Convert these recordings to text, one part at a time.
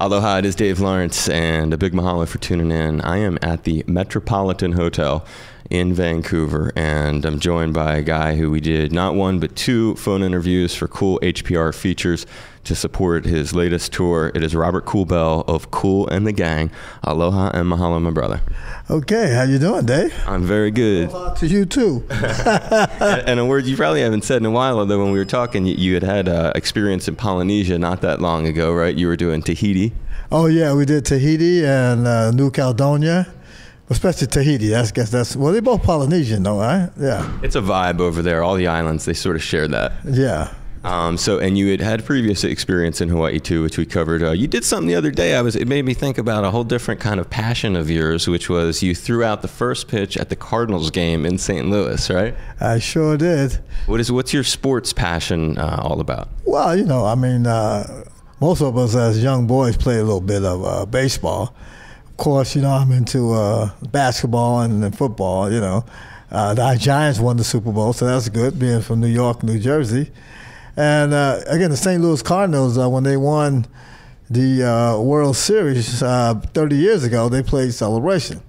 Aloha, it is Dave Lawrence, and a big mahalo for tuning in. I am at the Metropolitan Hotel in Vancouver, and I'm joined by a guy who we did not one but two phone interviews for Kool HPR features to support his latest tour. It is Robert Kool Bell of Kool and the Gang. Aloha and mahalo, my brother. Okay, how you doing, Dave? I'm very good. Aloha to you too. And a word you probably haven't said in a while, although when we were talking, you had experience in Polynesia not that long ago, right? You were doing Tahiti. Oh yeah, we did Tahiti and New Caledonia. Especially Tahiti, well, they're both Polynesian though, right? Yeah. It's a vibe over there. All the islands, they sort of share that. Yeah. And you had previous experience in Hawaii too, which we covered. You did something the other day. It made me think about a whole different kind of passion of yours, which was you threw out the first pitch at the Cardinals game in St. Louis, right? I sure did. What's your sports passion all about? Well, most of us as young boys play a little bit of baseball. Of course, I'm into basketball and football, The Giants won the Super Bowl, so that's good, being from New York, New Jersey. And again, the St. Louis Cardinals, when they won the World Series 30 years ago, they played Celebration.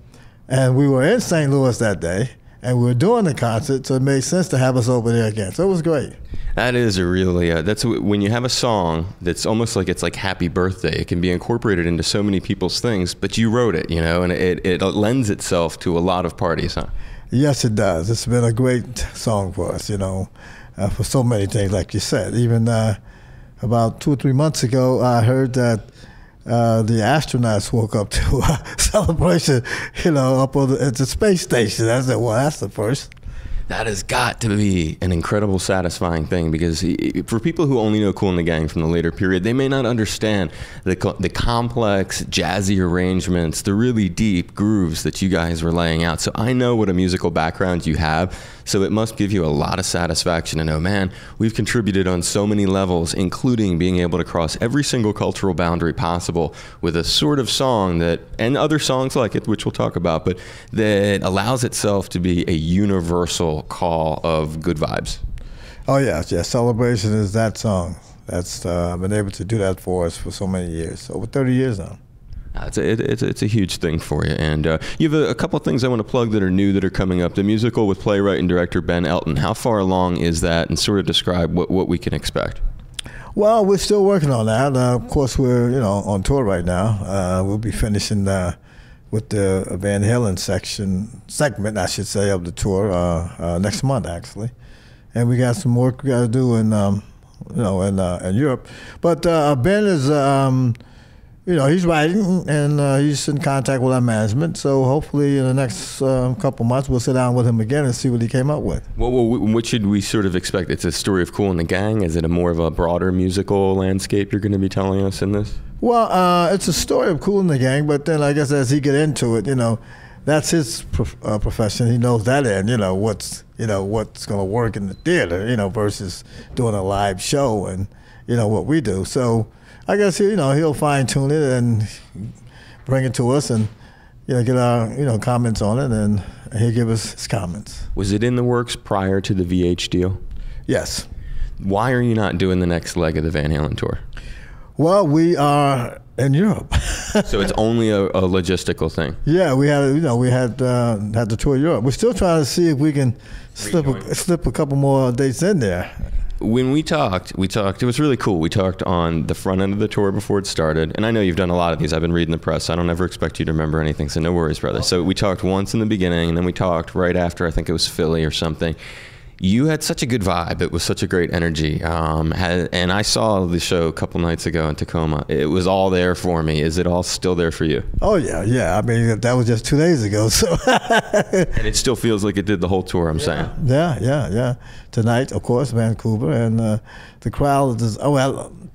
And we were in St. Louis that day, and we were doing the concert, so it made sense to have us over there again. So it was great. That is a really, that's when you have a song that's almost like it's like Happy Birthday. It can be incorporated into so many people's things, but you wrote it, and it lends itself to a lot of parties, huh? Yes, it does. It's been a great song for us, for so many things, like you said. Even about 2 or 3 months ago, I heard that the astronauts woke up to a celebration, up at the space station. I said, well, that's the first. That has got to be an incredible, satisfying thing, because for people who only know Kool and the Gang from the later period, they may not understand the complex, jazzy arrangements, the really deep grooves that you guys were laying out. So I know what a musical background you have, so it must give you a lot of satisfaction to know, man, we've contributed on so many levels, including being able to cross every single cultural boundary possible with a sort of song that, and other songs like it, which we'll talk about, but that allows itself to be a universal call of good vibes. Oh yes, Celebration is that song. That's I've been able to do that for us for so many years, over 30 years now. It's a huge thing for you, and you have a couple of things I want to plug that are new that are coming up. The musical with playwright and director Ben Elton. How far along is that, and sort of describe what we can expect? Well, we're still working on that. Of course, we're on tour right now. We'll be finishing with the Van Halen segment, I should say, of the tour next month, actually. And we got some work we got to do in Europe. But Ben is, he's writing, and he's in contact with our management. So hopefully in the next couple months, we'll sit down with him again and see what he came up with. Well, what should we sort of expect? It's a story of Kool and the Gang. Is it a more of a broader musical landscape you're going to be telling us in this? Well, it's a story of Kool and the Gang, but then I guess as he get into it, that's his profession. He knows that end, what's going to work in the theater, versus doing a live show and, what we do. So I guess, he'll fine tune it and bring it to us and, get our, comments on it, and he'll give us his comments. Was it in the works prior to the VH deal? Yes. Why are you not doing the next leg of the Van Halen tour? Well, we are in Europe. So it's only a logistical thing. Yeah, we had to tour Europe. We're still trying to see if we can slip a couple more dates in there. When we talked, it was really cool. We talked on the front end of the tour before it started. And I know you've done a lot of these. I've been reading the press. I don't ever expect you to remember anything, so no worries, brother. So we talked once in the beginning, and then we talked right after, I think it was Philly or something. You had such a good vibe. It was such a great energy. And I saw the show a couple nights ago in Tacoma. It was all there for me. Is it all still there for you? Oh, yeah. I mean, that was just 2 days ago. So. And it still feels like it did the whole tour, I'm saying. Yeah. Tonight, of course, Vancouver. And the crowd is,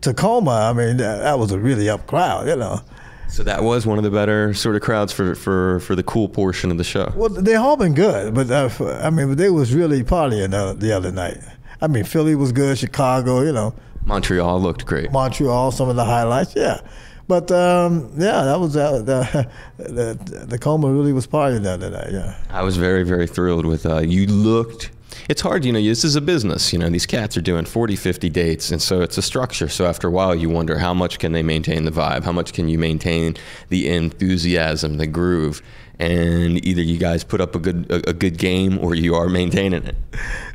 Tacoma, I mean, that was a really up crowd, So that was one of the better sort of crowds for the Kool portion of the show. Well, they've all been good, but they was really partying the other night. I mean, Philly was good, Chicago, Montreal looked great. Montreal, some of the highlights, yeah. But that was the Coma really was partying the other night, yeah. I was very, very thrilled with you looked it's hard, this is a business. These cats are doing 40, 50 dates, and so it's a structure. So after a while, you wonder how much can they maintain the vibe? How much can you maintain the enthusiasm, the groove? And either you guys put up a good game, or you are maintaining it.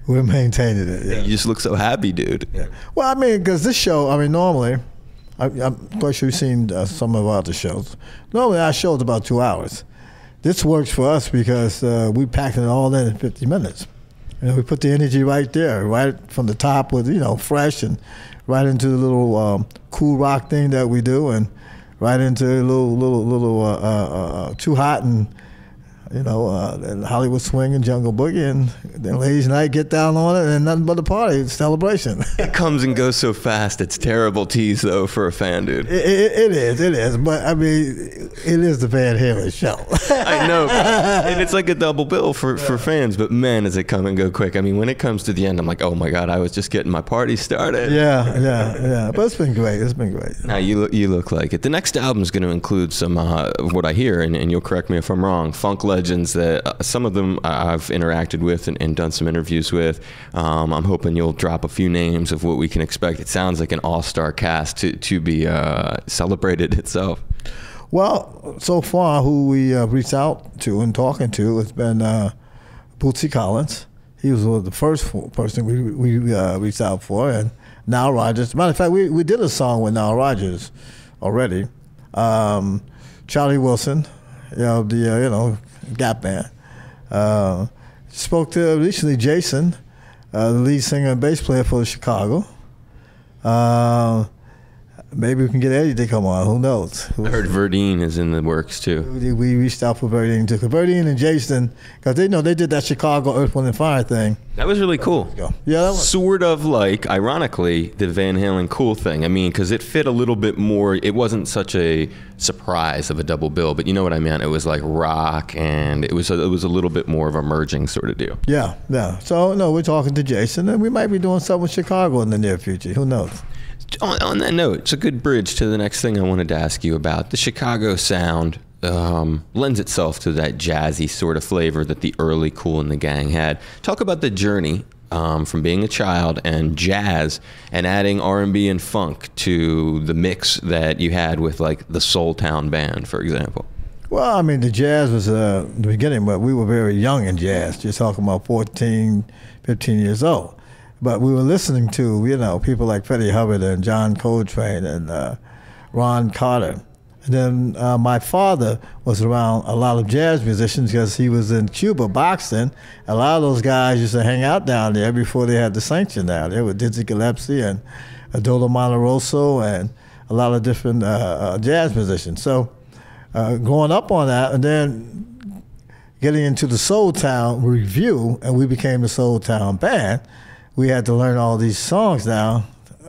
We're maintaining it. Yeah. You just look so happy, dude. Yeah. Well, I mean, because this show, normally, I'm quite sure you've seen some of our other shows. Normally, our show is about 2 hours. This works for us because we packed it all in 50 minutes. We put the energy right there, right from the top with, fresh, and right into the little cool rock thing that we do, and right into a little Too Hot, and and Hollywood Swing and Jungle Boogie, and then Ladies Night, get down on it, and nothing but a party, it's celebration. It comes and goes so fast. It's terrible tease, though, for a fan, dude. It is. But, I mean, it is the Van Halen show. I know. And it's like a double bill for fans. But, man, does it come and go quick. I mean, when it comes to the end, I'm like, oh, my God, I was just getting my party started. Yeah. But it's been great. Now, you look like it. The next album is going to include some, what I hear, and you'll correct me if I'm wrong, funk legends that some of them I've interacted with and done some interviews with. I'm hoping you'll drop a few names of what we can expect. It sounds like an all-star cast to be celebrated itself. Well, so far, who we reached out to and talking to has been Bootsy Collins. He was the first person we reached out for, and Nile Rodgers. Matter of fact, we did a song with Nile Rodgers already. Charlie Wilson, the Gap Band. Spoke to recently Jason, the lead singer and bass player for Chicago. Maybe we can get Eddie to come on. Who knows? I heard Verdine is in the works too. We reached out for Verdine too. Verdine and Jason, because they did that Chicago Earth, Wind and Fire thing. That was really cool. Yeah, that was sort of like, ironically, the Van Halen Kool thing. I mean, because it fit a little bit more. It wasn't such a surprise of a double bill, but you know what I meant. It was like rock, and it was a little bit more of a merging sort of deal. Yeah. So no, we're talking to Jason, and we might be doing something with Chicago in the near future. Who knows? On that note, it's a good bridge to the next thing I wanted to ask you about. The Chicago sound lends itself to that jazzy sort of flavor that the early Kool and the Gang had. Talk about the journey from being a child and jazz and adding R&B and funk to the mix that you had with like the Soul Town Band, for example. Well, I mean, the jazz was the beginning, but we were very young in jazz, just talking about 14, 15 years old. But we were listening to, people like Freddie Hubbard and John Coltrane and Ron Carter. And then my father was around a lot of jazz musicians because he was in Cuba boxing. A lot of those guys used to hang out down there before they had the sanction down there with Dizzy Gillespie and Adolo Monterosso and a lot of different jazz musicians. So growing up on that, and then getting into the Soul Town review, and we became the Soul Town Band, we had to learn all these songs now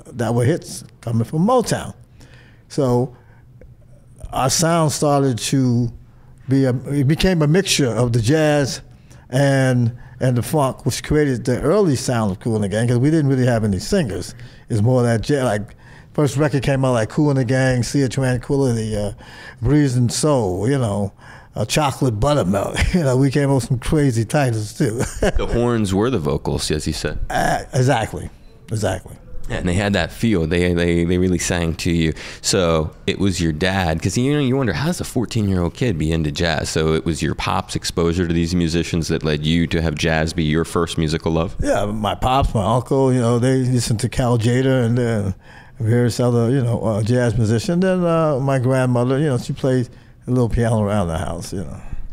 that were hits coming from Motown. So our sound started to it became a mixture of the jazz and the funk, which created the early sound of Kool and the Gang, because we didn't really have any singers. It's more that jazz, like first record came out like Kool and the Gang, Sea of Tranquility, Breeze and Soul, Chocolate Buttermilk. We came up with some crazy titles too. The horns were the vocals, as you said. Exactly. And they had that feel. They really sang to you. So it was your dad, because you wonder, how does a 14-year-old kid be into jazz? So it was your pop's exposure to these musicians that led you to have jazz be your first musical love? Yeah, my pops, my uncle, they listened to Cal Jader and various other, jazz musicians. Then my grandmother, she played a little piano around the house,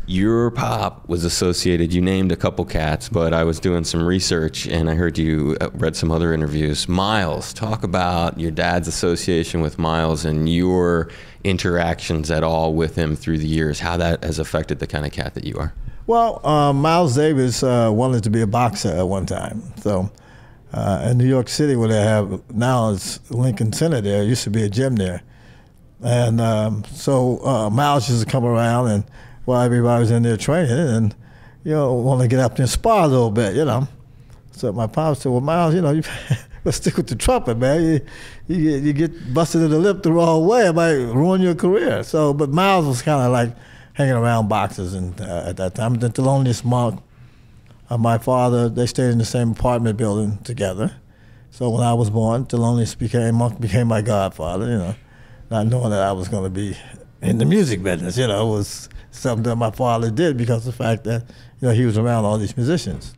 Your pop was associated, you named a couple cats, but I was doing some research and I heard you read some other interviews. Miles, talk about your dad's association with Miles and your interactions at all with him through the years, how that has affected the kind of cat that you are. Well, Miles Davis wanted to be a boxer at one time. So in New York City, where they have, now it's Lincoln Center there, used to be a gym there. And so Miles used to come around and while everybody was in there training and, want to get up there and spar a little bit, So my pop said, well, Miles, you let's stick with the trumpet, man. You get busted in the lip the wrong way, it might ruin your career. So, but Miles was kind of like hanging around boxers and at that time. The Thelonious Monk, My father, they stayed in the same apartment building together. So when I was born, Thelonious became my godfather, you know, not knowing that I was going to be in the music business, you know. It was something that my father did because of the fact that, you know, he was around all these musicians.